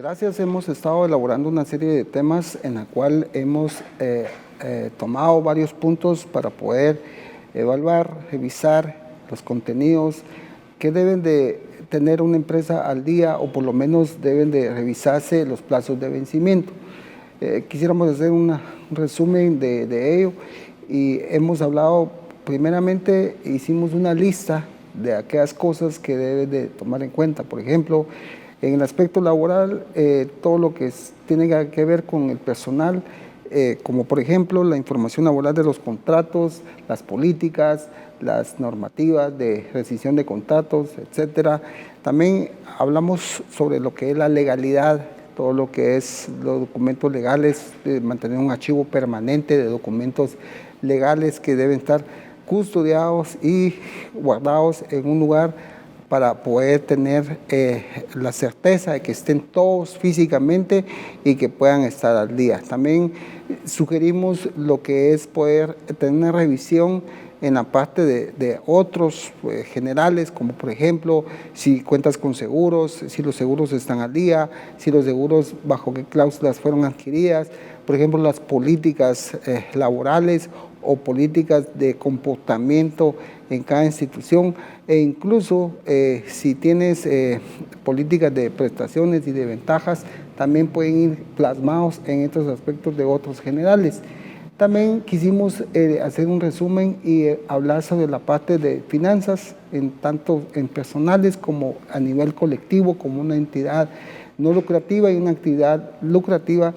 Gracias, hemos estado elaborando una serie de temas en la cual hemos tomado varios puntos para poder evaluar, revisar los contenidos que deben de tener una empresa al día o por lo menos deben de revisarse los plazos de vencimiento. Quisiéramos hacer un resumen de ello y hemos hablado, primeramente hicimos una lista de aquellas cosas que deben de tomar en cuenta. Por ejemplo, en el aspecto laboral, todo lo que tiene que ver con el personal, como por ejemplo la información laboral de los contratos, las políticas, las normativas de rescisión de contratos, etcétera. También hablamos sobre lo que es la legalidad, todo lo que es los documentos legales, mantener un archivo permanente de documentos legales que deben estar custodiados y guardados en un lugar para poder tener la certeza de que estén todos físicamente y que puedan estar al día. También sugerimos lo que es poder tener una revisión en la parte de otros generales, como por ejemplo, si cuentas con seguros, si los seguros están al día, si los seguros bajo qué cláusulas fueron adquiridas, por ejemplo, las políticas laborales o políticas de comportamiento en cada institución, e incluso si tienes políticas de prestaciones y de ventajas, también pueden ir plasmados en estos aspectos de otros generales. También quisimos hacer un resumen y hablar sobre la parte de finanzas, tanto en personales como a nivel colectivo, como una entidad no lucrativa y una actividad lucrativa,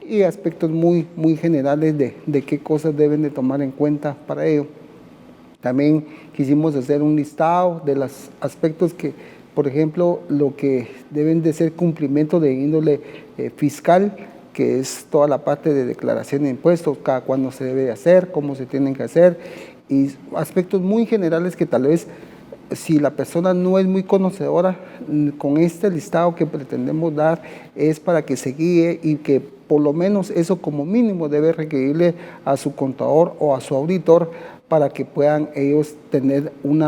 y aspectos muy generales de qué cosas deben de tomar en cuenta para ello. También quisimos hacer un listado de los aspectos que, por ejemplo, lo que deben de ser cumplimiento de índole fiscal, que es toda la parte de declaración de impuestos, cada cuándo se debe hacer, cómo se tienen que hacer, y aspectos muy generales que tal vez si la persona no es muy conocedora, con este listado que pretendemos dar es para que se guíe y que por lo menos eso como mínimo debe requerirle a su contador o a su auditor para que puedan ellos tener un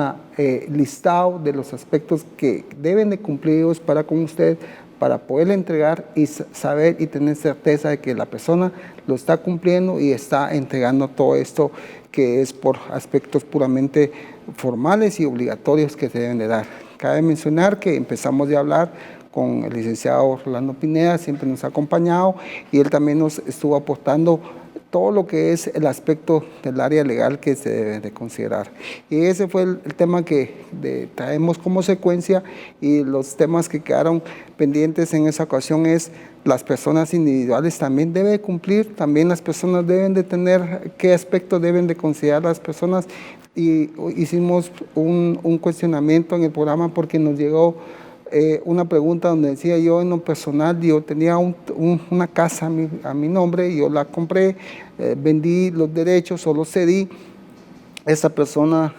listado de los aspectos que deben de cumplir ellos para con usted, para poderle entregar y saber y tener certeza de que la persona lo está cumpliendo y está entregando todo esto que es por aspectos puramente formales y obligatorios que se deben de dar. Cabe mencionar que empezamos ya a hablar con el licenciado Orlando Pineda, siempre nos ha acompañado y él también nos estuvo aportando todo lo que es el aspecto del área legal que se debe de considerar. Y ese fue el tema que traemos como secuencia, y los temas que quedaron pendientes en esa ocasión es las personas individuales también deben cumplir, también las personas deben de tener qué aspectos deben de considerar las personas, y hicimos un cuestionamiento en el programa porque nos llegó una pregunta donde decía yo en lo personal, yo tenía una casa a mi nombre, yo la compré, vendí los derechos o los cedí, esa persona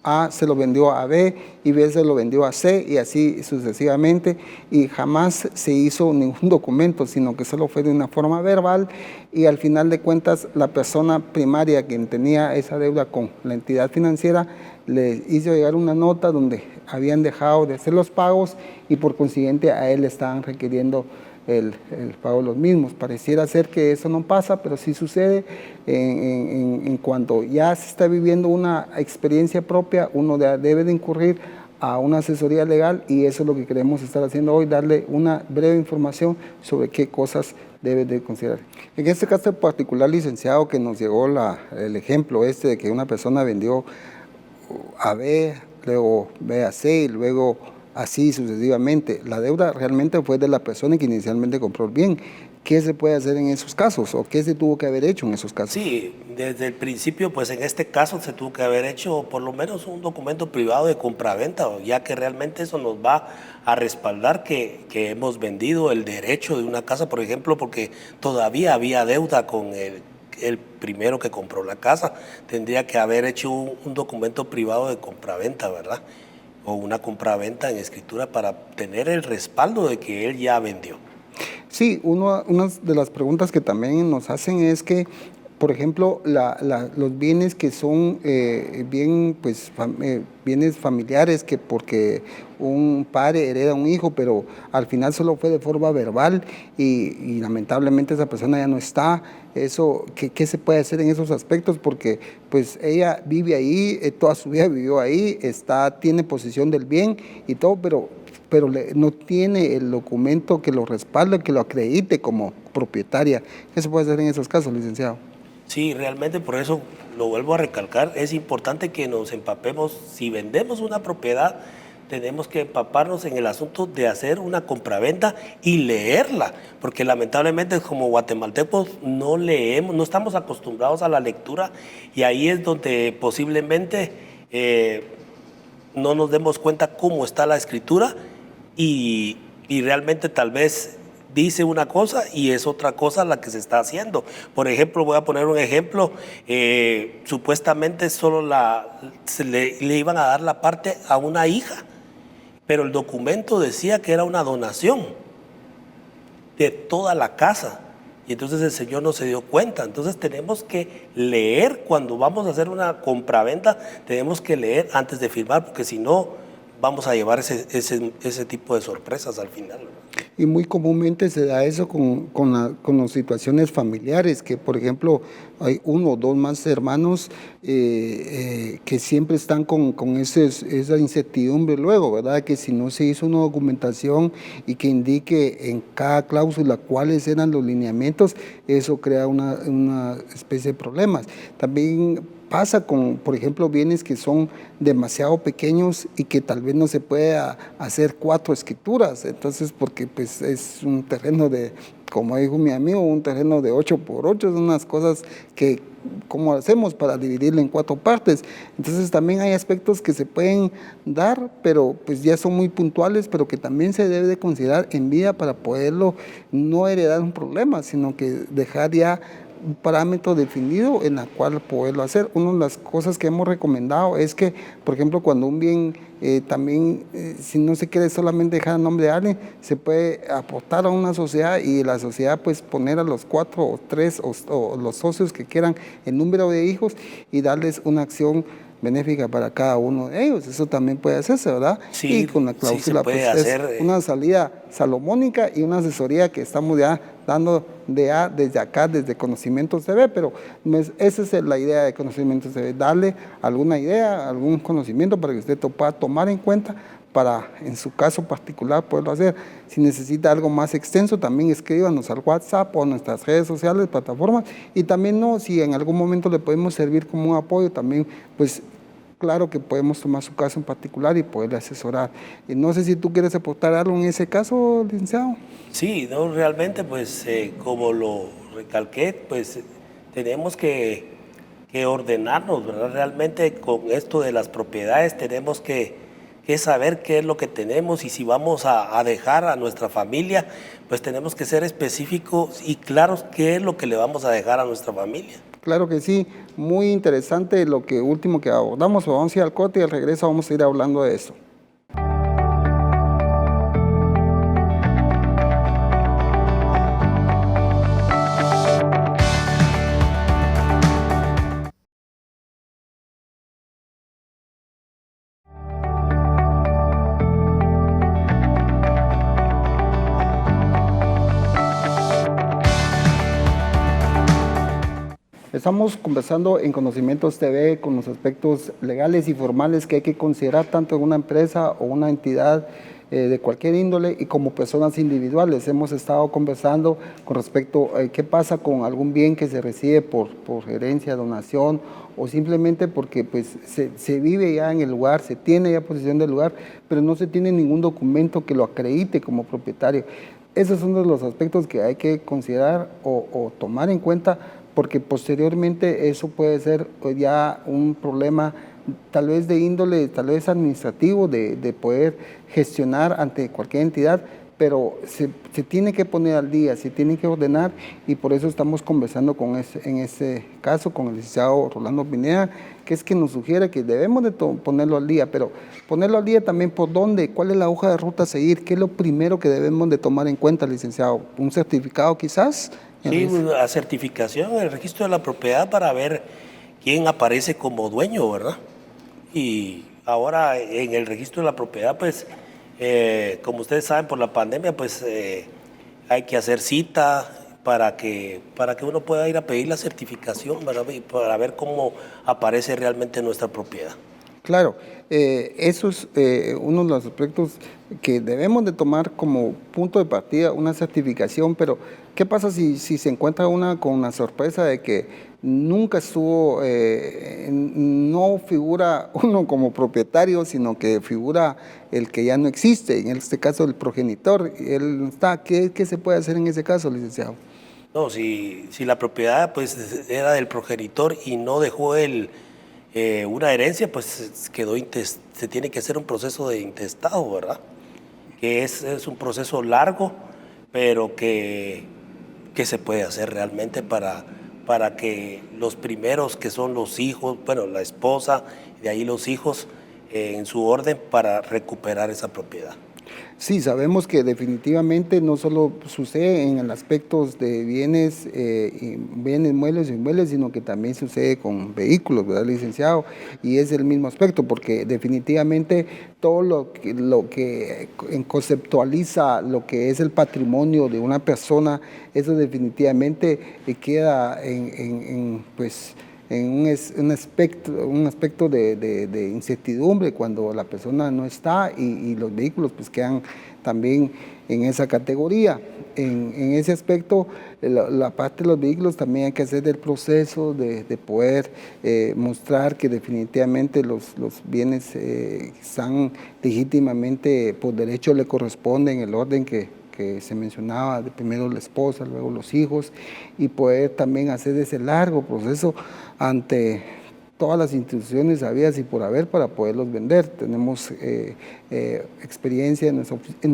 A se lo vendió a B y B se lo vendió a C y así sucesivamente, y jamás se hizo ningún documento, sino que solo fue de una forma verbal, y al final de cuentas la persona primaria quien tenía esa deuda con la entidad financiera le hizo llegar una nota donde habían dejado de hacer los pagos y por consiguiente a él le estaban requiriendo el pago de los mismos. Pareciera ser que eso no pasa, pero sí sucede en cuanto ya se está viviendo una experiencia propia, uno debe de incurrir a una asesoría legal, y eso es lo que queremos estar haciendo hoy, darle una breve información sobre qué cosas debe de considerar. En este caso en particular, licenciado, que nos llegó el ejemplo de que una persona vendió a B, luego B a C y luego así sucesivamente. La deuda realmente fue de la persona que inicialmente compró el bien. ¿Qué se puede hacer en esos casos o qué se tuvo que haber hecho en esos casos? Sí, desde el principio, pues en este caso se tuvo que haber hecho por lo menos un documento privado de compraventa, ya que realmente eso nos va a respaldar que hemos vendido el derecho de una casa, por ejemplo, porque todavía había deuda con el primero que compró la casa. Tendría que haber hecho un documento privado de compraventa, ¿verdad? O una compraventa en escritura para tener el respaldo de que él ya vendió. Sí, una de las preguntas que también nos hacen es que por ejemplo, los bienes que son bienes familiares, que porque un padre hereda a un hijo, pero al final solo fue de forma verbal y lamentablemente esa persona ya no está. Eso, ¿qué se puede hacer en esos aspectos? Porque pues ella vive ahí, toda su vida vivió ahí, tiene posesión del bien y todo, pero no tiene el documento que lo respalde, que lo acredite como propietaria. ¿Qué se puede hacer en esos casos, licenciado? Sí, realmente por eso lo vuelvo a recalcar, es importante que nos empapemos. Si vendemos una propiedad, tenemos que empaparnos en el asunto de hacer una compraventa y leerla, porque lamentablemente como guatemaltecos no leemos, no estamos acostumbrados a la lectura, y ahí es donde posiblemente no nos demos cuenta cómo está la escritura y realmente tal vez dice una cosa y es otra cosa la que se está haciendo. Por ejemplo, voy a poner un ejemplo, supuestamente solo le iban a dar la parte a una hija, pero el documento decía que era una donación de toda la casa. Y entonces el señor no se dio cuenta. Entonces tenemos que leer cuando vamos a hacer una compraventa, tenemos que leer antes de firmar, porque si no vamos a llevar ese tipo de sorpresas al final. Y muy comúnmente se da eso con las situaciones familiares, que por ejemplo hay uno o dos más hermanos que siempre están con esa incertidumbre luego, ¿verdad? Que si no se hizo una documentación y que indique en cada cláusula cuáles eran los lineamientos, eso crea una especie de problemas. También pasa con, por ejemplo, bienes que son demasiado pequeños y que tal vez no se pueda hacer 4 escrituras, entonces porque pues es un terreno de, como dijo mi amigo, un terreno de 8x8, son unas cosas que, ¿cómo hacemos para dividirlo en 4 partes? Entonces también hay aspectos que se pueden dar, pero pues ya son muy puntuales, pero que también se debe de considerar en vida para poderlo no heredar un problema, sino que dejar ya un parámetro definido en la cual poderlo hacer. Una de las cosas que hemos recomendado es que, por ejemplo, cuando un bien si no se quiere solamente dejar a nombre de alguien, se puede aportar a una sociedad y la sociedad pues poner a los 4 o 3 o los socios que quieran el número de hijos y darles una acción benéfica para cada uno de ellos. Eso también puede hacerse, ¿verdad? Sí, y con la cláusula sí puede pues hacer, es una salida salomónica y una asesoría que estamos ya dando desde acá, desde Conocimientos TV, pero esa es la idea de Conocimientos TV, darle alguna idea, algún conocimiento para que usted pueda tomar en cuenta para, en su caso particular, poderlo hacer. Si necesita algo más extenso, también escríbanos al WhatsApp o a nuestras redes sociales, plataformas, y también si en algún momento le podemos servir como un apoyo, también, pues, claro que podemos tomar su caso en particular y poderle asesorar. Y no sé si tú quieres aportar algo en ese caso, licenciado. Sí, no, realmente, pues, como lo recalqué, pues, tenemos que ordenarnos, ¿verdad? Realmente con esto de las propiedades tenemos que saber qué es lo que tenemos, y si vamos a dejar a nuestra familia, pues tenemos que ser específicos y claros qué es lo que le vamos a dejar a nuestra familia. Claro que sí, muy interesante lo que último que abordamos. Vamos a ir al corte y al regreso vamos a ir hablando de eso. Estamos conversando en Conocimientos TV con los aspectos legales y formales que hay que considerar tanto en una empresa o una entidad de cualquier índole y como personas individuales. Hemos estado conversando con respecto a qué pasa con algún bien que se recibe por herencia, donación o simplemente porque pues, se vive ya en el lugar, se tiene ya posesión del lugar, pero no se tiene ningún documento que lo acredite como propietario. Esos son los aspectos que hay que considerar o tomar en cuenta, porque posteriormente eso puede ser ya un problema tal vez de índole, tal vez administrativo, de poder gestionar ante cualquier entidad, pero se tiene que poner al día, se tiene que ordenar, y por eso estamos conversando en ese caso con el licenciado Rolando Pineda, que es que nos sugiere que debemos de ponerlo al día, pero ponerlo al día también por dónde, cuál es la hoja de ruta a seguir, qué es lo primero que debemos de tomar en cuenta, licenciado. Un certificado quizás Sí, la certificación en el registro de la propiedad para ver quién aparece como dueño, ¿verdad? Y ahora en el registro de la propiedad, pues, como ustedes saben, por la pandemia, pues hay que hacer cita para que uno pueda ir a pedir la certificación, ¿verdad? Y para ver cómo aparece realmente nuestra propiedad. Claro, eso es uno de los aspectos que debemos de tomar como punto de partida, una certificación, pero ¿qué pasa si se encuentra una con una sorpresa de que nunca estuvo, no figura uno como propietario, sino que figura el que ya no existe, en este caso el progenitor, él no está? ¿Qué se puede hacer en ese caso, licenciado? No, si la propiedad pues era del progenitor y no dejó una herencia, pues se tiene que hacer un proceso de intestado, ¿verdad? Que es un proceso largo, pero que se puede hacer realmente para que los primeros, que son los hijos, bueno, la esposa, de ahí los hijos, en su orden para recuperar esa propiedad. Sí, sabemos que definitivamente no solo sucede en el aspecto de bienes muebles e inmuebles, sino que también sucede con vehículos, ¿verdad, licenciado? Y es el mismo aspecto, porque definitivamente todo lo que conceptualiza lo que es el patrimonio de una persona, eso definitivamente queda pues, en un aspecto de incertidumbre cuando la persona no está y los vehículos pues quedan también en esa categoría. En ese aspecto, la parte de los vehículos también hay que hacer el proceso de poder mostrar que definitivamente los bienes están legítimamente por derecho le corresponden en el orden que se mencionaba, de primero la esposa, luego los hijos, y poder también hacer ese largo proceso ante todas las instituciones habidas y por haber para poderlos vender. Tenemos experiencia en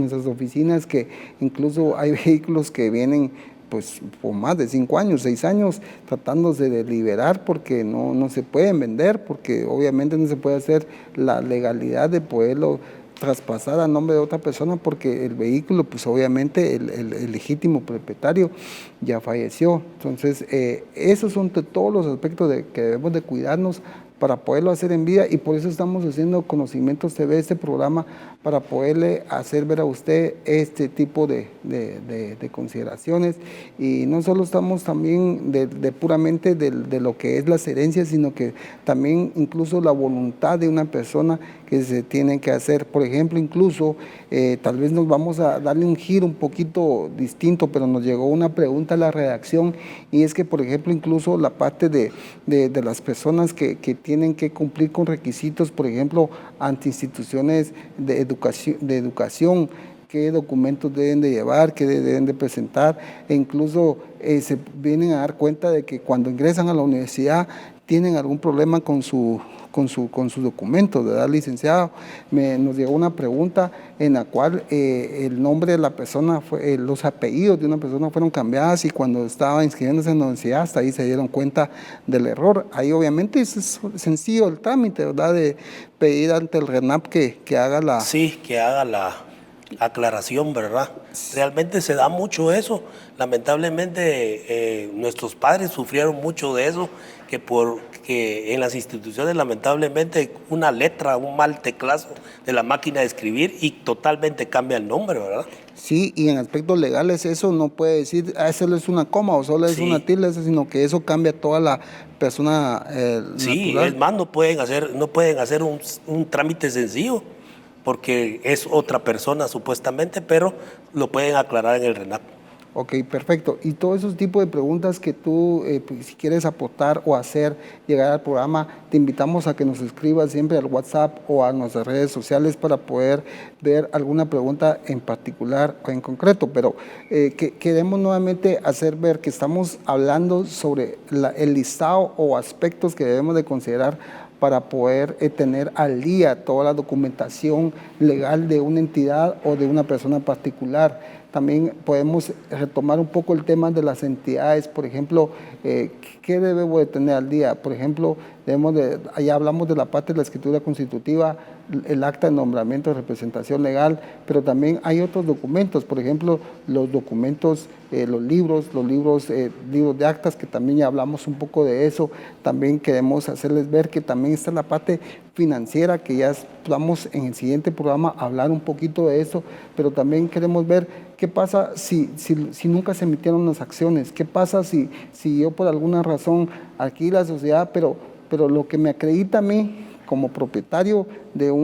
nuestras oficinas que incluso hay vehículos que vienen pues por más de 5 años, 6 años, tratándose de liberar porque no se pueden vender, porque obviamente no se puede hacer la legalidad de poderlo traspasar a nombre de otra persona porque el vehículo, pues obviamente el legítimo propietario ya falleció. Entonces, esos son todos los aspectos que debemos de cuidarnos para poderlo hacer en vida y por eso estamos haciendo Conocimientos TV, este programa, para poderle hacer ver a usted este tipo de consideraciones y no solo estamos también puramente de lo que es las herencias, sino que también incluso la voluntad de una persona que se tiene que hacer. Por ejemplo, incluso tal vez nos vamos a darle un giro un poquito distinto, pero nos llegó una pregunta a la redacción y es que, por ejemplo, incluso la parte de las personas que tienen que cumplir con requisitos, por ejemplo, ante instituciones de educación, qué documentos deben de llevar, qué deben de presentar, e incluso se vienen a dar cuenta de que cuando ingresan a la universidad tienen algún problema con sus documentos, ¿verdad, licenciado? Nos llegó una pregunta en la cual el nombre de la persona, los apellidos de una persona fueron cambiados y cuando estaba inscribiéndose en la universidad, hasta ahí se dieron cuenta del error. Ahí obviamente es sencillo el trámite, ¿verdad? De pedir ante el RENAP que haga la... Sí, que haga la aclaración, ¿verdad? Realmente se da mucho eso. Lamentablemente nuestros padres sufrieron mucho de eso, que en las instituciones lamentablemente una letra, un mal teclazo de la máquina de escribir y totalmente cambia el nombre, ¿verdad? Sí, y en aspectos legales eso no puede decir, solo es una coma o solo es una tilde, sino que eso cambia toda la persona sí, natural. es más, no pueden hacer un trámite sencillo porque es otra persona supuestamente, pero lo pueden aclarar en el RENAP. Ok, perfecto. Y todos esos tipos de preguntas que tú, pues, si quieres aportar o hacer llegar al programa, te invitamos a que nos escribas siempre al WhatsApp o a nuestras redes sociales para poder ver alguna pregunta en particular o en concreto. Pero queremos nuevamente hacer ver que estamos hablando sobre el listado o aspectos que debemos de considerar para poder tener al día toda la documentación legal de una entidad o de una persona particular. También podemos retomar un poco el tema de las entidades, por ejemplo, ¿qué debemos de tener al día? Por ejemplo, ya hablamos de la parte de la escritura constitutiva, el acta de nombramiento de representación legal, pero también hay otros documentos, por ejemplo, los documentos, los libros de actas, que también ya hablamos un poco de eso. También queremos hacerles ver que también está la parte financiera, que ya vamos en el siguiente programa a hablar un poquito de eso, pero también queremos ver qué pasa si nunca se emitieron las acciones, qué pasa si yo por alguna razón adquirí la sociedad, pero lo que me acredita a mí como propietario del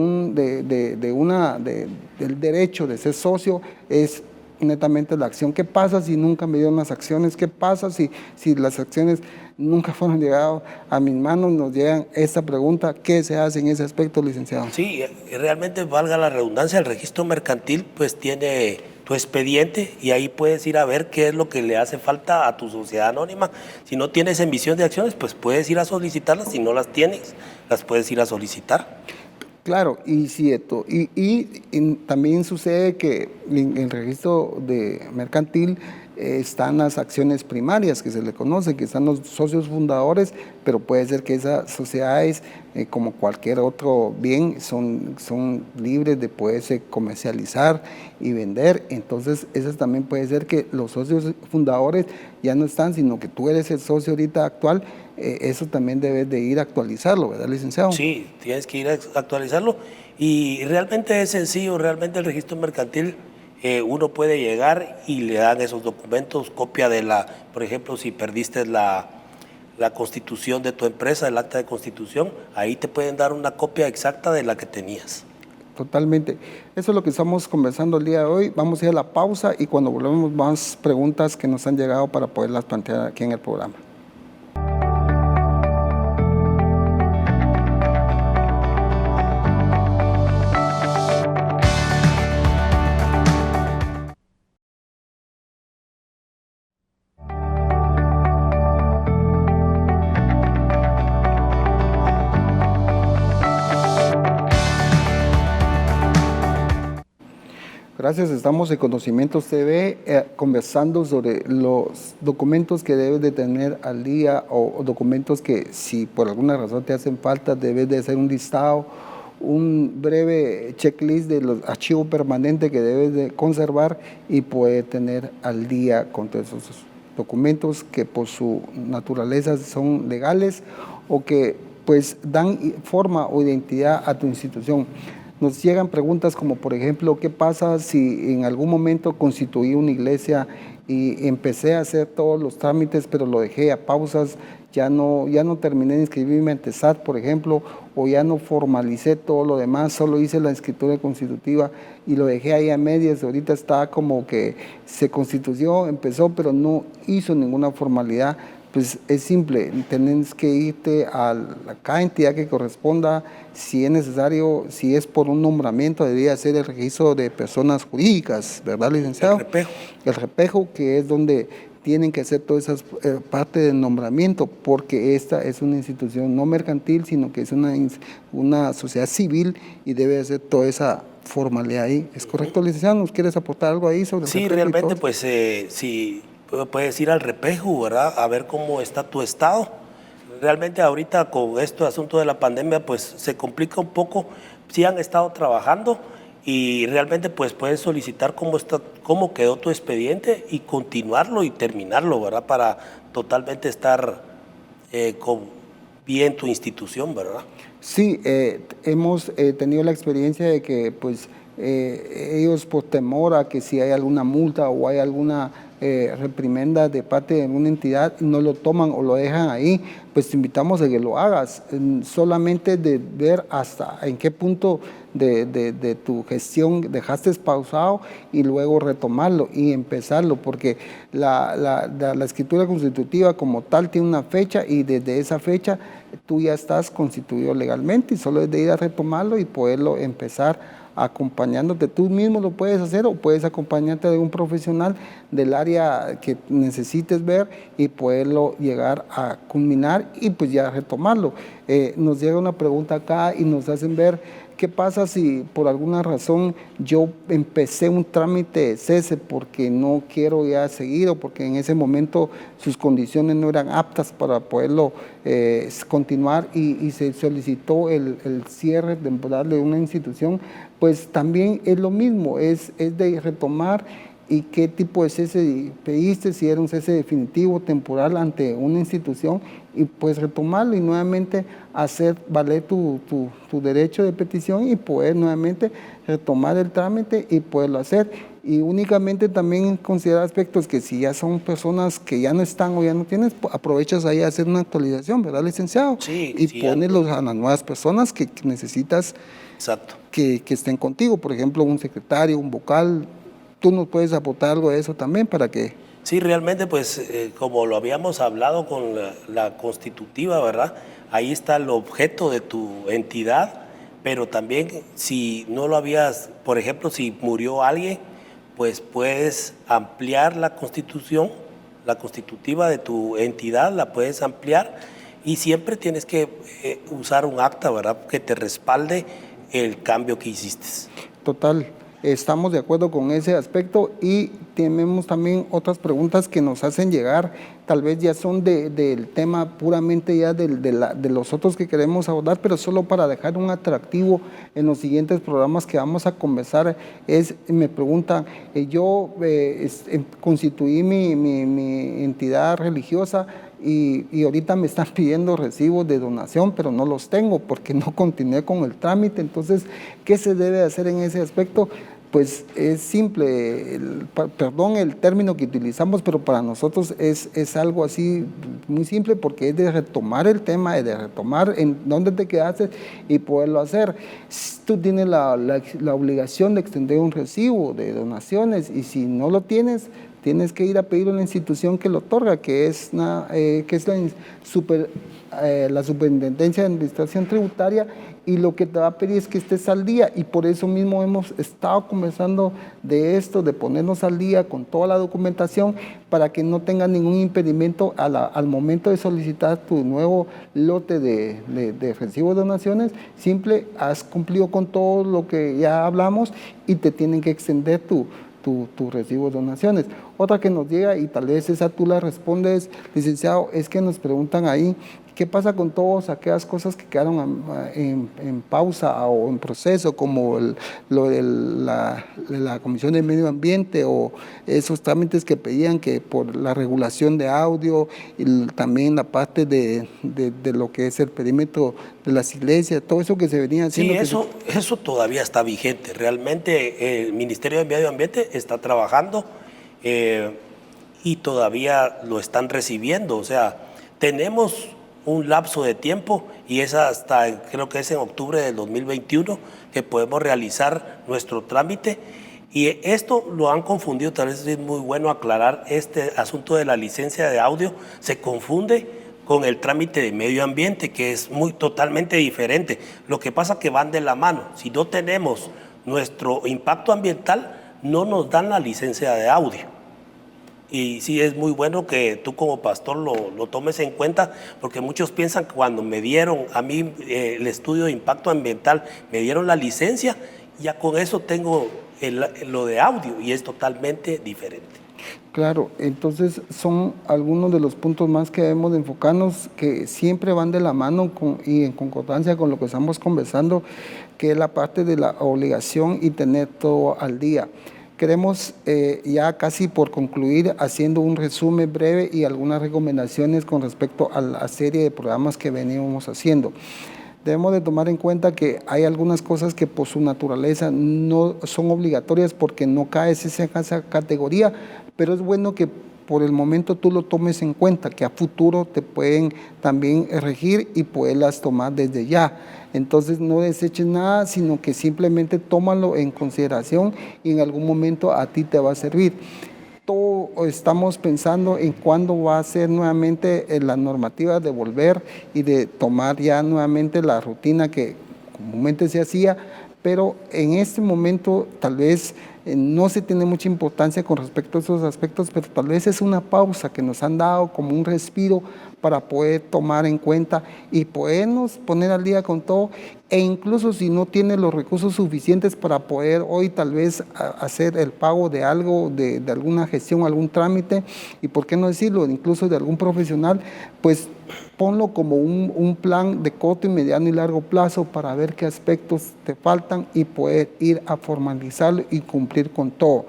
derecho de ser socio es netamente la acción. ¿Qué pasa si nunca me dieron las acciones? ¿Qué pasa si las acciones nunca fueron llegadas a mis manos? Nos llegan esta pregunta: ¿qué se hace en ese aspecto, licenciado? Sí, realmente, valga la redundancia, el registro mercantil pues tiene tu expediente y ahí puedes ir a ver qué es lo que le hace falta a tu sociedad anónima. Si no tienes emisión de acciones, pues puedes ir a solicitarlas. Si no las tienes, las puedes ir a solicitar. Claro, y cierto. Y también sucede que en el registro mercantil están las acciones primarias, que se le conoce, que están los socios fundadores, pero puede ser que esas sociedades, como cualquier otro bien, son libres de poderse comercializar y vender. Entonces, esas también puede ser que los socios fundadores ya no están, sino que tú eres el socio ahorita actual. Eso también debes de ir a actualizarlo, ¿verdad, licenciado? Sí, tienes que ir a actualizarlo y realmente es sencillo. Realmente el registro mercantil, uno puede llegar y le dan esos documentos, copia de por ejemplo, si perdiste la constitución de tu empresa, el acta de constitución, ahí te pueden dar una copia exacta de la que tenías. Totalmente. Eso es lo que estamos conversando el día de hoy. Vamos a ir a la pausa y cuando volvemos más preguntas que nos han llegado para poderlas plantear aquí en el programa. Gracias, estamos en Conocimientos TV conversando sobre los documentos que debes de tener al día o documentos que si por alguna razón te hacen falta, debes de hacer un listado, un breve checklist de los archivos permanentes que debes de conservar y poder tener al día con todos esos documentos que por su naturaleza son legales o que pues dan forma o identidad a tu institución. Nos llegan preguntas como, por ejemplo, ¿qué pasa si en algún momento constituí una iglesia y empecé a hacer todos los trámites, pero lo dejé a pausas, ya no terminé de inscribirme ante SAT, por ejemplo, o ya no formalicé todo lo demás, solo hice la escritura constitutiva y lo dejé ahí a medias? Ahorita está como que se constituyó, empezó, pero no hizo ninguna formalidad. Pues es simple, tenés que irte a cada entidad que corresponda. Si es necesario, si es por un nombramiento, debería ser el registro de personas jurídicas, ¿verdad, licenciado? El repejo. El repejo, que es donde tienen que hacer todas esas parte del nombramiento, porque esta es una institución no mercantil, sino que es una sociedad civil y debe hacer toda esa formalidad ahí. ¿Es correcto, licenciado? ¿Nos quieres aportar algo ahí sobre el Sí, realmente, pues si puedes ir al repejo, ¿verdad? A ver cómo está tu estado. Realmente ahorita con este asunto de la pandemia, pues se complica un poco. Sí han estado trabajando y realmente pues puedes solicitar cómo quedó tu expediente y continuarlo y terminarlo, ¿verdad? Para totalmente estar bien tu institución, ¿verdad? Sí, hemos tenido la experiencia de que pues ellos por temor a que si hay alguna multa o hay alguna reprimenda de parte de una entidad, no lo toman o lo dejan ahí, pues te invitamos a que lo hagas, solamente de ver hasta en qué punto de tu gestión dejaste pausado y luego retomarlo y empezarlo, porque la escritura constitutiva como tal tiene una fecha y desde esa fecha tú ya estás constituido legalmente y solo es de ir a retomarlo y poderlo empezar acompañándote. Tú mismo lo puedes hacer o puedes acompañarte de un profesional del área que necesites ver y poderlo llegar a culminar y pues ya retomarlo. Nos llega una pregunta acá y nos hacen ver ¿Qué pasa si por alguna razón yo empecé un trámite de cese porque no quiero ya seguir o porque en ese momento sus condiciones no eran aptas para poderlo continuar y se solicitó el cierre temporal de una institución? Pues también es lo mismo, es de retomar. ¿Y qué tipo de cese pediste? Si era un cese definitivo, temporal ante una institución, y pues retomarlo y nuevamente hacer valer tu derecho de petición y poder nuevamente retomar el trámite y poderlo hacer. Y únicamente también considerar aspectos que si ya son personas que ya no están o ya no tienes, aprovechas ahí a hacer una actualización, ¿verdad, licenciado? Sí, Y sí, pones a las nuevas personas que necesitas exacto. que estén contigo, por ejemplo, un secretario, un vocal. Tú nos puedes aportar algo de eso también para que... Sí, realmente, pues como lo habíamos hablado con la constitutiva, ¿verdad? Ahí está el objeto de tu entidad, pero también si no lo habías, por ejemplo, si murió alguien, pues puedes ampliar la constitución, la constitutiva de tu entidad, la puedes ampliar y siempre tienes que usar un acta, ¿verdad? Que te respalde el cambio que hiciste. Total, estamos de acuerdo con ese aspecto y tenemos también otras preguntas que nos hacen llegar, tal vez ya son del tema puramente ya de los otros que queremos abordar, pero solo para dejar un atractivo en los siguientes programas que vamos a conversar. Me preguntan, yo constituí mi entidad religiosa, y ahorita me están pidiendo recibos de donación, pero no los tengo porque no continué con el trámite. Entonces, ¿qué se debe hacer en ese aspecto? Pues es simple, perdón el término que utilizamos, pero para nosotros es algo así muy simple porque es de retomar el tema, es de retomar en dónde te quedaste y poderlo hacer. Tú tienes la obligación de extender un recibo de donaciones y si no lo tienes que ir a pedirlo a la institución que lo otorga, que es la Superintendencia de Administración Tributaria, y lo que te va a pedir es que estés al día, y por eso mismo hemos estado conversando de esto, de ponernos al día con toda la documentación para que no tengas ningún impedimento al momento de solicitar tu nuevo lote de recibo de donaciones. Simple, has cumplido con todo lo que ya hablamos y te tienen que extender tu recibo de donaciones. Otra que nos llega, y tal vez esa tú la respondes, licenciado, es que nos preguntan ahí, ¿qué pasa con todas aquellas cosas que quedaron en pausa o en proceso, como lo de la Comisión de Medio Ambiente o esos trámites que pedían que por la regulación de audio y también la parte de lo que es el perímetro de las iglesias, todo eso que se venía haciendo? Sí, eso todavía está vigente. Realmente el Ministerio de Medio Ambiente está trabajando y todavía lo están recibiendo. O sea, tenemos un lapso de tiempo y es hasta, creo que es en octubre del 2021 que podemos realizar nuestro trámite, y esto lo han confundido. Tal vez es muy bueno aclarar este asunto de la licencia de audio, se confunde con el trámite de medio ambiente, que es totalmente diferente. Lo que pasa es que van de la mano. Si no tenemos nuestro impacto ambiental, no nos dan la licencia de audio. Y sí, es muy bueno que tú como pastor lo tomes en cuenta, porque muchos piensan que cuando me dieron a mí el estudio de impacto ambiental, me dieron la licencia, ya con eso tengo lo de audio, y es totalmente diferente. Claro, entonces son algunos de los puntos más que debemos de enfocarnos, que siempre van de la mano y en concordancia con lo que estamos conversando, que es la parte de la obligación y tener todo al día. Queremos ya casi por concluir haciendo un resumen breve y algunas recomendaciones con respecto a la serie de programas que venimos haciendo. Debemos de tomar en cuenta que hay algunas cosas que por su naturaleza no son obligatorias porque no caes en esa categoría, pero es bueno que por el momento tú lo tomes en cuenta, que a futuro te pueden también regir y poderlas tomar desde ya. Entonces no deseches nada, sino que simplemente tómalo en consideración y en algún momento a ti te va a servir. Todo estamos pensando en cuándo va a ser nuevamente la normativa de volver y de tomar ya nuevamente la rutina que comúnmente se hacía, pero en este momento tal vez no se tiene mucha importancia con respecto a esos aspectos, pero tal vez es una pausa que nos han dado como un respiro para poder tomar en cuenta y podernos poner al día con todo, e incluso si no tiene los recursos suficientes para poder hoy tal vez hacer el pago de algo, de alguna gestión, algún trámite, y por qué no decirlo, incluso de algún profesional, pues ponlo como un plan de corto y mediano y largo plazo para ver qué aspectos te faltan y poder ir a formalizarlo y cumplir con todo.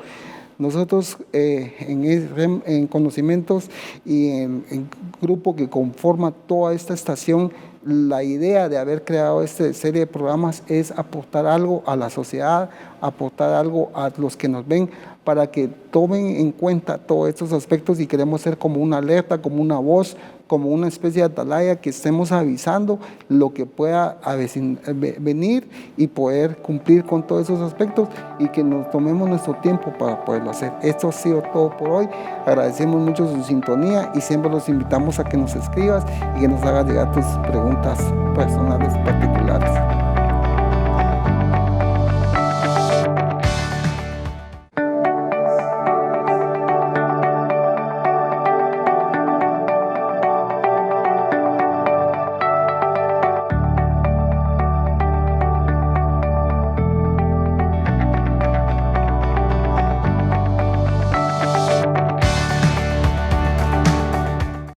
Nosotros en Conocimientos y en el grupo que conforma toda esta estación, la idea de haber creado esta serie de programas es aportar algo a la sociedad, aportar algo a los que nos ven para que tomen en cuenta todos estos aspectos, y queremos ser como una alerta, como una voz, como una especie de atalaya que estemos avisando lo que pueda venir y poder cumplir con todos esos aspectos, y que nos tomemos nuestro tiempo para poderlo hacer. Esto ha sido todo por hoy. Agradecemos mucho su sintonía y siempre los invitamos a que nos escribas y que nos hagas llegar tus preguntas personales particulares.